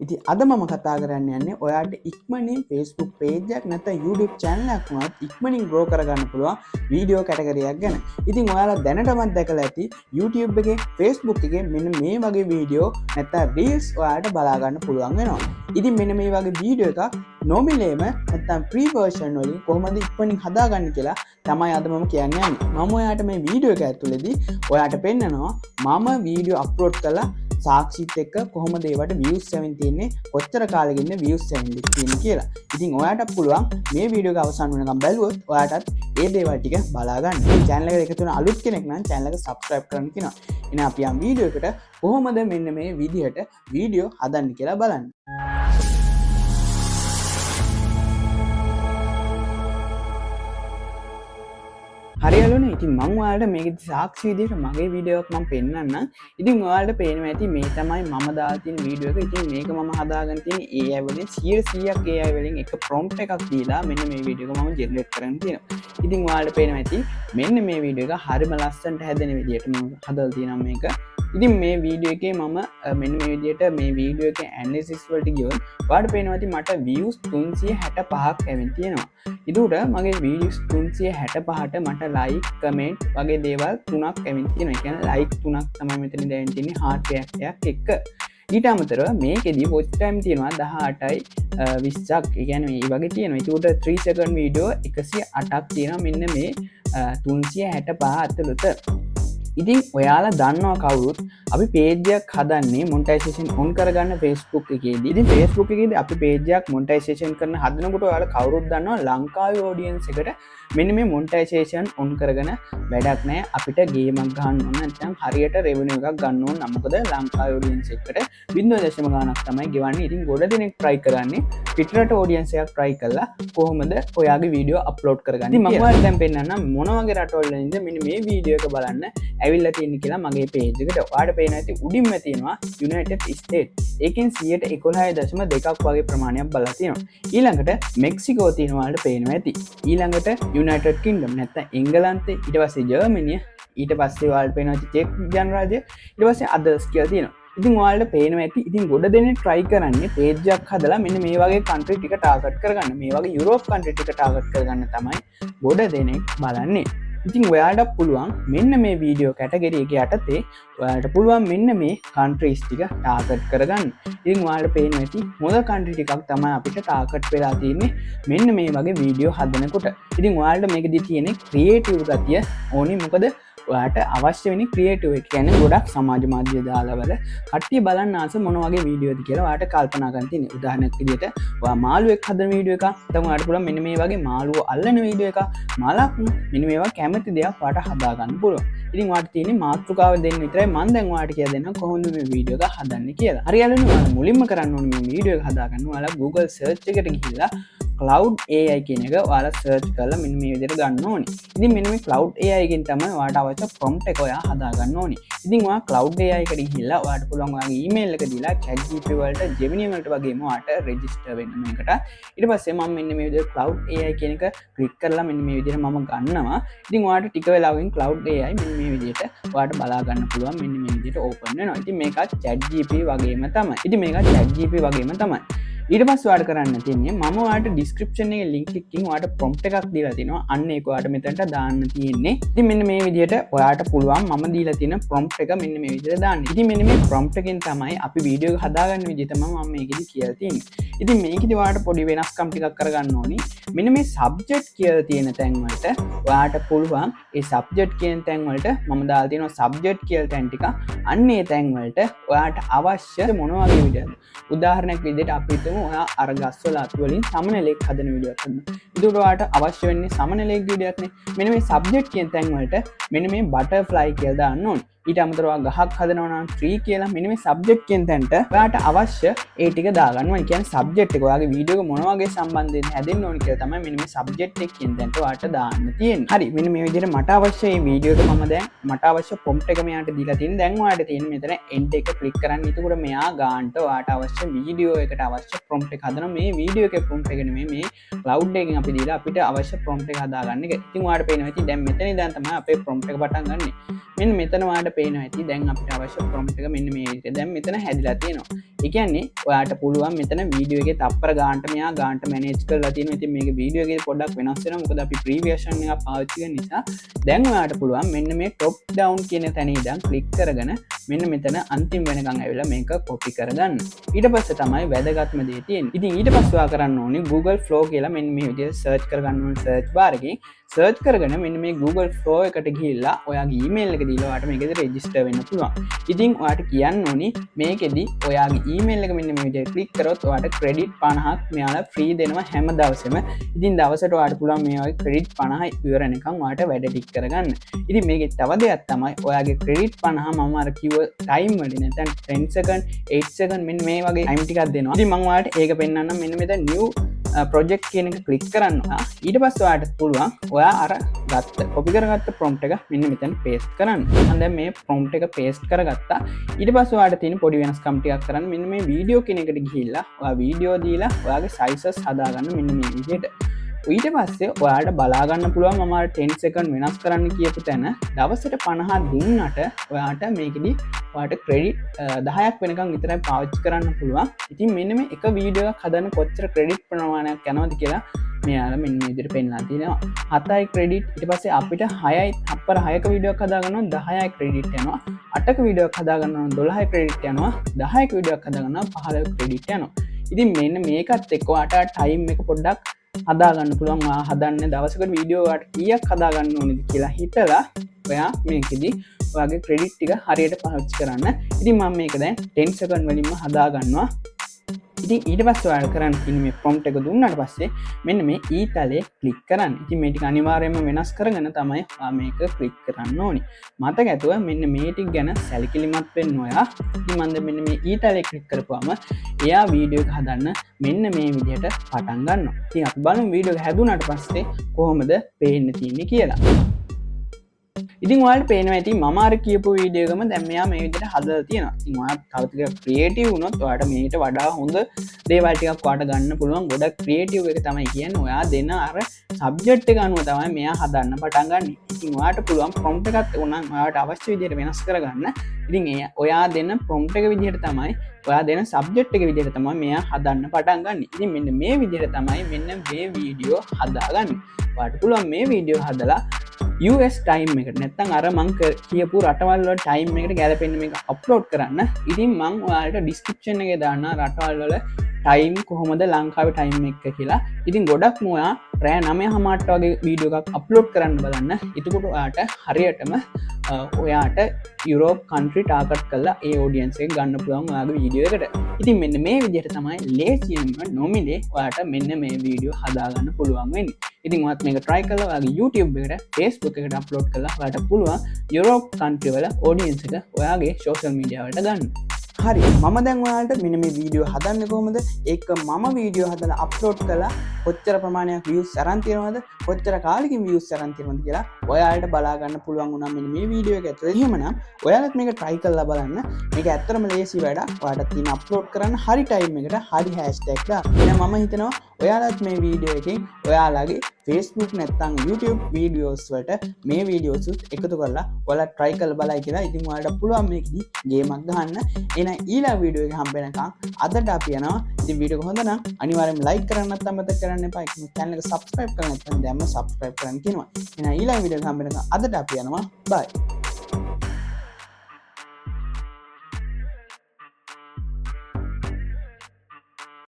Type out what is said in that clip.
ඉතින් අද මම කතා කරන්න යන්නේ ඔයාට ඉක්මනින් Facebook page එකක් නැත්නම් YouTube channel එකක් වුණත් ඉක්මනින් grow කරගන්න පුළුවන් වීඩියෝ කැටගරියක් ගැන. ඉතින් ඔයාලා දැනටමත් දැකලා ඇති YouTube එකේ Facebook එකේ මෙන්න මේ වගේ වීඩියෝ නැත්නම් reels ඔයාලට බලා ගන්න පුළුවන් වෙනවා. ඉතින් මෙන්න මේ වගේ වීඩියෝ එකක් නොමිලේම නැත්නම් free version වලින් කොහොමද ඉක්මනින් හදාගන්න කියලා තමයි අද මම කියන්න යන්නේ. මම ඔයාලට මේ වීඩියෝ එක ඇතුළේදී ඔයාලට පෙන්නනවා මම වීඩියෝ අප්ලෝඩ් කළා සාක්ෂිත් එක්ක කොහොමද ඒවට views 7 තියෙන්නේ කොච්චර කාලෙකින්ද views 7 තියෙන්නේ කියලා. ඉතින් ඔයාලට පුළුවන් මේ වීඩියෝ එක අවසන් වෙනකම් බැලුවොත් ඔයාලටත් ඒ දේවල් ටික බලා ගන්න. මේ channel එකට එකතු වෙන අලුත් කෙනෙක් නම් channel එක subscribe කරන්න කියනවා. එහෙනම් අපි යම් වීඩියෝ එකට කොහොමද මෙන්න මේ විදිහට වීඩියෝ හදන්න කියලා බලන්න. හරියලුනේ. ඉතින් මම ඔයාලට මේකේ සාක්ෂි විදිහට මගේ වීඩියෝ එකක් මම පෙන්නන්නම්. ඉතින් ඔයාලට පේනවා ඇති මේ තමයි මම දාලා තියෙන වීඩියෝ එක. ඉතින් මේක මම හදාගෙන තියෙන්නේ AI වලින් 100%ක් AI වලින් එක prompt එකක් දීලා මෙන්න මේ වීඩියෝ එක මම ජෙනරේට් කරන්න තියෙනවා. ඉතින් ඔයාලට පේනවා ඇති මෙන්න මේ වීඩියෝ එක හරිම ලස්සනට හැදෙන විදිහට මම හදලා තියෙනවා මේක. ඉතින් මේ වීඩියෝ එකේ මම මෙන්න මේ විදිහට මේ වීඩියෝ එකේ ඇනලිසිස් වලට ගියොත් ඔයාලට පේනවා ඇති මට views 365ක් ඇවිත් තියෙනවා. ඉදුට මගේ වීඩියෝස් 365ට මට ලයික් කමෙන්ට් වගේ දේවල් 3ක් ඇවිත් තියෙනවා. ඒ කියන්නේ ලයික් 3ක් තමයි මෙතන දැන් තියෙන්නේ heart react එකක් එක්ක. ඊට අමතරව මේකෙදි watch time තියෙනවා 18යි 20ක්. ඒ කියන්නේ මේ වගේ තියෙනවා. ඒකට 3 second වීඩියෝ 108ක් තියෙනවා මෙන්න මේ 365 අතලත. ඉතින් ඔයාලා දන්නවා කවුරුත් අපි page එකක් හදන්නේ monetization on කරගන්න Facebook එකේදී. ඉතින් Facebook එකේදී අපි page එකක් monetization කරන හදනකොට ඔයාලා කවුරුත් දන්නවා ලංකාවේ audience එකට මෙන්න මේ monetization on කරගෙන වැඩක් නැහැ. අපිට game එකක් ගන්න ඕන නැත්නම් හරියට revenue එකක් ගන්න ඕන නම් මොකද ලංකාවේ audience එකට 0.0 ගාණක් තමයි ගෙවන්නේ. ඉතින් ගොඩ දෙනෙක් try කරන්නේ පිටරට audience එකක් try කරලා කොහොමද ඔයාගේ වීඩියෝ upload කරගන්නේ. ඉතින් මම ඔයාලට දැන් පෙන්නන්නම් මොන වගේ රටවල ඉඳ මෙන්න මේ වීඩියෝ එක බලන්න ඇවිල්ලා තියෙන්නේ කියලා මගේ page එකට. ඔයාලට පේනවා ඇති උඩින්ම තියෙනවා United States. ඒකෙන් 11.2ක් වගේ ප්‍රමාණයක් බලලා තියෙනවා. ඊළඟට මෙක්සිකෝ තියෙනවා ඔයාලට පේනවා ඇති. ඊළඟට United Kingdom නැත්නම් එංගලන්තේ, ඊට පස්සේ ජර්මනිය, ඊට පස්සේ ඔයාලට පේනවා ඇති චෙක් ගණරාජ්‍ය, ඊට පස්සේ others කියලා තියෙනවා. ඉතින් ඔයාලට පේනවා ඇති ඉතින් ගොඩ දෙනෙක් try කරන්නේ page එකක් හදලා මෙන්න මේ වගේ country ටික target කරගන්න. මේ වගේ Europe country ටික target කරගන්න තමයි ගොඩ දෙනෙක් බලන්නේ. ඉතින් ඔයාලට පුළුවන් මෙන්න මේ වීඩියෝ කැටගරි එක යටතේ ඔයාලට පුළුවන් මෙන්න මේ countries ටික target කරගන්න. ඉතින් ඔයාලට පේනවා ඇති හොඳ country ටිකක් තමයි අපිට target වෙලා තියෙන්නේ මෙන්න මේ වගේ වීඩියෝ හදනකොට. ඉතින් ඔයාලට මේකදී තියෙන්නේ creative ගතිය ඕනි. මොකද ඔයාට අවශ්‍ය වෙන්නේ ක්‍රියේටිව් එක. කියන්නේ ගොඩක් සමාජ මාධ්‍ය දාලාවල කට්ටිය බලන්න ආස මොන වගේ වීඩියෝද කියලා ඔයාට කල්පනා කරන්න තියෙන්නේ. උදාහරණයක් විදිහට ඔයා මාළුවෙක් හදන වීඩියෝ එකක් නැත්නම් ඔයාට පුළුවන් මෙන්න මේ වගේ මාළුව අල්ලන වීඩියෝ එකක්, මලක් මෙන්න මේවා කැමති දෙයක් ඔයාට හදා ගන්න පුළුවන්. ඉතින් ඔයාට තියෙන්නේ මාතෘකාව දෙන්න විතරයි. මම දැන් ඔයාට කියලා දෙන්නම් කොහොමද මේ වීඩියෝ එක හදන්නේ කියලා. හරියටම ඔයාලා මුලින්ම කරන්න ඕනේ මේ වීඩියෝ එක හදා ගන්න. ඔයාලා Google search එකට ගිහිල්ලා Cloud AI කියන එක ඔයාලා search කරලා මෙන්න මේ විදිහට ගන්න ඕනේ. ඉතින් මෙන්න මේ Cloud AI එකෙන් තමයි ඔයාට අවශ්‍ය prompt එක ඔයා හදා ගන්න ඕනේ. ඉතින් ඔයා Cloud AI එකට ගිහිල්ලා ඔයාට පුළුවන් ඔයාගේ email එක දීලා ChatGPT වලට Gemini වලට වගේම ඔයාට register වෙන්න මේකට. ඊට පස්සේ මම මෙන්න මේ විදිහට Cloud AI කියන එක click කරලා මෙන්න මේ විදිහට මම ගන්නවා. ඉතින් ඔයාට ටික වෙලාවකින් Cloud AI මෙන්න මේ විදිහට ඔයාට බලා ගන්න පුළුවන් මෙන්න මේ විදිහට open වෙනවා. ඉතින් මේකත් ChatGPT වගේම තමයි. ඉතින් මේකත් ChatGPT වගේම තමයි. ඊට පස්සේ ඔයාලට කරන්න තියෙන්නේ මම ඔයාලට description එකේ link එකකින් ඔයාලට prompt එකක් දීලා තිනවා. අන්න ඒක ඔයාලට මෙතනට දාන්න තියෙන්නේ. ඉතින් මෙන්න මේ විදිහට ඔයාලට පුළුවන් මම දීලා තියෙන prompt එක මෙන්න මේ විදිහට දාන්න. ඉතින් මෙන්න මේ prompt එකෙන් තමයි අපි වීඩියෝ එක හදාගන්න විදිහ තමයි මම මේකෙදි කියලා තියෙන්නේ. ඉතින් මේකෙදි ඔයාලට පොඩි වෙනස්කම් ටිකක් කරගන්න ඕනි. මෙන්න මේ subject කියලා තියෙන තැන් වලට ඔයාලට පුළුවන් ඒ subject කියන තැන් වලට මම දාලා තියෙනවා subject කියලා තැන් ටික. අන්න ඒ තැන් වලට ඔයාලට අවශ්‍ය මොන වගේ විදිහද? උදාහරණයක් විදිහට අපි ඔයා අර ගස්වල අතු වලින් සමනලෙක් හදන වීඩියෝවක් කරනවා. ඒකට ඔයාට අවශ්‍ය වෙන්නේ සමනලෙක් වීඩියෝවක් නේ. මෙන්න මේ සබ්ජෙක්ට් කියන තැන් වලට මෙන්න මේ බටර්ෆ්ලයි කියලා දාන්න ඕනේ. ඊට අමතරව ගහක් හදනවා නම් tree කියලා මෙන්න මේ සබ්ජෙක්ට් කියන තැනට ඔයාට අවශ්‍ය ඒ ටික දාගන්න ඕනේ. කියන්නේ සබ්ජෙක්ට් එක ඔයාගේ වීඩියෝ එක මොන වගේ සම්බන්ධයෙන් හැදෙන්න ඕනේ කියලා තමයි මෙන්න මේ සබ්ජෙක්ට් එක කියන තැනට ඔයාට දාන්න තියෙන්නේ. හරි මෙන්න මේ විදිහට මට අවශ්‍ය මේ වීඩියෝ එක මම දැන් මට අවශ්‍ය prompt එක මෙයාට දීලා තියෙනවා. දැන් ඔයාට තියෙන්නේ මෙතන end එක click කරන්න. එතකොට මෙයා ගානට ඔයාට අවශ්‍ය වීඩියෝ එකට අවශ්‍ය prompt එක හදනවා. මේ වීඩියෝ එකේ prompt එක නෙමෙයි මේ cloud එකකින් අපි දීලා අපිට අවශ්‍ය prompt එක හදාගන්න එක. ඉතින් ඔයාලට පේනවා ඇති දැන් මෙතන ඉඳන් තමයි අපේ prompt එක පටන් ගන්නෙ. මෙන්න මෙතන ඔයාලට පේනවා ඇති දැන් අපිට අවශ්‍ය prompt එක මෙන්න මේ විදිහට දැන් මෙතන හැදිලා තියෙනවා. ඒ කියන්නේ ඔයාලට පුළුවන් මෙතන වීඩියෝ එකේ තප්පර ගානට මෙයා ගානට මැනේජ් කරලා තියෙනවා. ඉතින් මේක වීඩියෝ එකේ පොඩ්ඩක් වෙනස් වෙනවා. මොකද අපි ප්‍රීවියස් version එක පාවිච්චි කරන නිසා දැන් ඔයාලට පුළුවන් මෙන්න මේ top down කියන තැන ඉඳන් ක්ලික් කරගෙන මෙන්න මෙතන අන්තිම වෙනකන් ඇවිල්ලා මේක කොපි කරගන්න. ඊට පස්සේ තමයි වැදගත්ම දේ තියෙන්නේ. ඉතින් ඊට පස්සේ ඔයා කරන්න ඕනේ Google Flow කියලා මෙන්න මේ විදිහට search කරගන්න ඕනේ search bar එකේ. search කරගෙන මෙන්න මේ Google Flow එකට ගිහිල්ලා ඔයාගේ email එක දීලා ඔයාට මේකෙදි register වෙන්න පුළුවන්. ඉතින් ඔයාට කියන්න ඕනේ මේකෙදි ඔයාගේ email එක මෙන්න මේ විදිහට click කරොත් ඔයාට credit 50ක් මෙයාලා free දෙනවා හැම දවසෙම. ඉතින් දවසට ඔයාට පුළුවන් මේ වගේ credit 50 ඉවරනකම් ඔයාට වැඩ ටික කරගන්න. ඉතින් මේකේ තව දෙයක් තමයි ඔයාගේ credit 50 මම අර කිව්ව time වලින් නැත්නම් 10 second 8 second මෙන්න මේ වගේ time ටිකක් දෙනවා. ඉතින් මම ඔයාලට ඒක පෙන්නන්නම්. මෙන්න මෙතන new project කියන එක click කරන්න. ඊට පස්සේ ඔයාලට පුළුවන් ඔයා අර ගත්ත කොපි කරගත්ත prompt එක මෙන්න මෙතන paste කරන්න. මම දැන් මේ prompt එක paste කරගත්තා. ඊට පස්සේ ඔයාලට තියෙන පොඩි වෙනස්කම් ටිකක් කරන්න. මෙන්න මේ වීඩියෝ කියන එකට ගිහිල්ලා ඔයා වීඩියෝ දීලා ඔයාගේ sizes හදාගන්න මෙන්න මේ විදිහට. ඊට පස්සේ ඔයාලට බලා ගන්න පුළුවන් මම 10 second වෙනස් කරන්න කියපු තැන දවසට 50 දුන්නට ඔයාට මේකෙදි ඔයාට ක්‍රෙඩිට් 10ක් වෙනකන් විතරයි පාවිච්චි කරන්න පුළුවන්. ඉතින් මෙන්න මේ එක වීඩියෝ එකක් හදන්න කොච්චර ක්‍රෙඩිට් ප්‍රමාණයක් යනවද කියලා මෙයාලා මෙන්න මේ විදිහට පෙන්නලා තියෙනවා. 7යි ක්‍රෙඩිට් ඊට පස්සේ අපිට 6යි අපර 6ක වීඩියෝ එකක් හදාගන්නවා 10යි ක්‍රෙඩිට් යනවා. 8ක වීඩියෝ එකක් හදාගන්නවා 12යි ක්‍රෙඩිට් යනවා. 10ක වීඩියෝ එකක් හදාගන්නවා 15යි ක්‍රෙඩිට් යනවා. ඉතින් මෙන්න මේකත් එක්ක ඔයාට ටයිම් එක පොඩ්ඩක් හදාගන්න පුළුවන්. හදන්න දවසකට වීඩියෝ වලට කීයක් හදාගන්න ඕනේද කියලා හිතලා ඔයා මේකෙදි ඔයාගේ ක්‍රෙඩිට් ටික හරියට පාවිච්චි කරන්න. ඉතින් මම මේක දැන් 10 සෙකන්ඩ් වලින්ම හදාගන්නවා. ඉතින් ඊට පස්සේ ඔයාලා කරන්න තියෙන්නේ මේ prompt එක දුන්නාට පස්සේ මෙන්න මේ ඊතලේ ක්ලික් කරන්න. ඉතින් මේ ටික අනිවාර්යයෙන්ම වෙනස් කරගෙන තමයි ඔයා මේක ක්ලික් කරන්න ඕනේ. මතක ඇතුව මෙන්න මේ ටික ගැන සැලකිලිමත් වෙන්න ඔයා. ඉතින් මම දැන් මෙන්න මේ ඊතලේ ක්ලික් කරපුවාම එයා වීඩියෝ එක හදන්න මෙන්න මේ විදිහට පටන් ගන්නවා. ඉතින් අපි බලමු වීඩියෝ එක හැදුනාට පස්සේ කොහොමද පේන්න තියෙන්නේ කියලා. ඉතින් ඔයාලට පේනවා ඇති මම අර කියපු වීඩියෝ එකම දැන් මෙයා මේ විදිහට හදලා තියෙනවා. ඉතින් ඔයා තව ටිකක් ක්‍රියේටිව් වුණොත් ඔයාට මේකට වඩා හොඳ දේවල් ටිකක් ඔයාට ගන්න පුළුවන්. ගොඩක් ක්‍රියේටිව් එක තමයි කියන්නේ. ඔයා දෙන අර සබ්ජෙක්ට් එක අනුව තමයි මෙයා හදන්න පටන් ගන්න. ඉතින් ඔයාට පුළුවන් prompt එකත් උනන් ඔයාට අවශ්‍ය විදිහට වෙනස් කරගන්න. ඉතින් ඔයා දෙන prompt එක විදිහට තමයි ඔයා දෙන සබ්ජෙක්ට් එක විදිහට තමයි මෙයා හදන්න පටන් ගන්න. ඉතින් මෙන්න මේ විදිහට තමයි මෙන්න මේ වීඩියෝ හදාගන්නේ. ඔයාට පුළුවන් මේ වීඩියෝ හදලා US time එකට නැත්තම් අර මං කියපු රටවල් වල time එකට ගැලපෙන්න මේක අප්ලෝඩ් කරන්න. ඉතින් මං ඔයාලට description එකේ දාන්න රටවල් වල time කොහොමද ලංකාවේ time එක කියලා. ඉතින් ගොඩක්ම ඔයා රෑ 9:00ට වගේ වීඩියෝ එකක් අප්ලෝඩ් කරන්න බලන්න. එතකොට ඔයාට හරියටම ඔයාට යුරෝප් country target කරලා ඒ audience එක ගන්න පුළුවන් ඔයාගේ වීඩියෝ එකට. ඉතින් මෙන්න මේ විදිහට තමයි ලේසියෙන්ම නොමිලේ ඔයාට මෙන්න මේ වීඩියෝ හදාගන්න පුළුවන් වෙන්නේ. ඉතින් ඔයාත් මේක try කරලා ඔයාගේ YouTube එකට Facebook එකට අප්ලෝඩ් කරලා ඔයාට පුළුවන් යුරෝප් country වල audience එක ඔයාගේ social media වලට ගන්න. හරි මම දැන් ඔයාලට මෙන්න මේ වීඩියෝ හදන්නේ කොහොමද ඒක මම වීඩියෝ හදලා අප්ලෝඩ් කළා කොච්චර ප්‍රමාණයක් views අරන් තියෙනවද කොච්චර කාලෙකින් views අරන් තියෙනවද කියලා ඔයාලට බලා ගන්න පුළුවන් වුණා මෙන්න මේ වීඩියෝ එක ඇතුලේ. එහෙමනම් ඔයාලත් මේක try කරලා බලන්න. මේක ඇත්තටම ලේසි වැඩක්. ඔයාලට තියෙන අප්ලෝඩ් කරන්න හරි time එකට හරි hashtag දාන්න. එහෙනම් මම හිතනවා ඔයාලත් මේ වීඩියෝ එකෙන් ඔයාලගේ Facebook නැත්නම් YouTube videos වලට මේ videos උත් එකතු කරලා ඔයාලා try කරලා බලයි කියලා. ඉතින් ඔයාලට පුළුවන් මේකෙදි ගේම් එකක් ගහන්න. එහෙනම් ඊළඟ වීඩියෝ එක හම්බෙනකම් අදට අපි යනවා. ඉතින් වීඩියෝ එක හොඳ නම් අනිවාර්යෙන්ම like කරන්නත් අමතක කරන්න එපා. ඒක channel එක subscribe කරන්න නැත්නම් දැම්ම subscribe කරන්න කියනවා. එහෙනම් ඊළඟ වීඩියෝ එක හම්බෙනකම් අදට අපි යනවා. bye.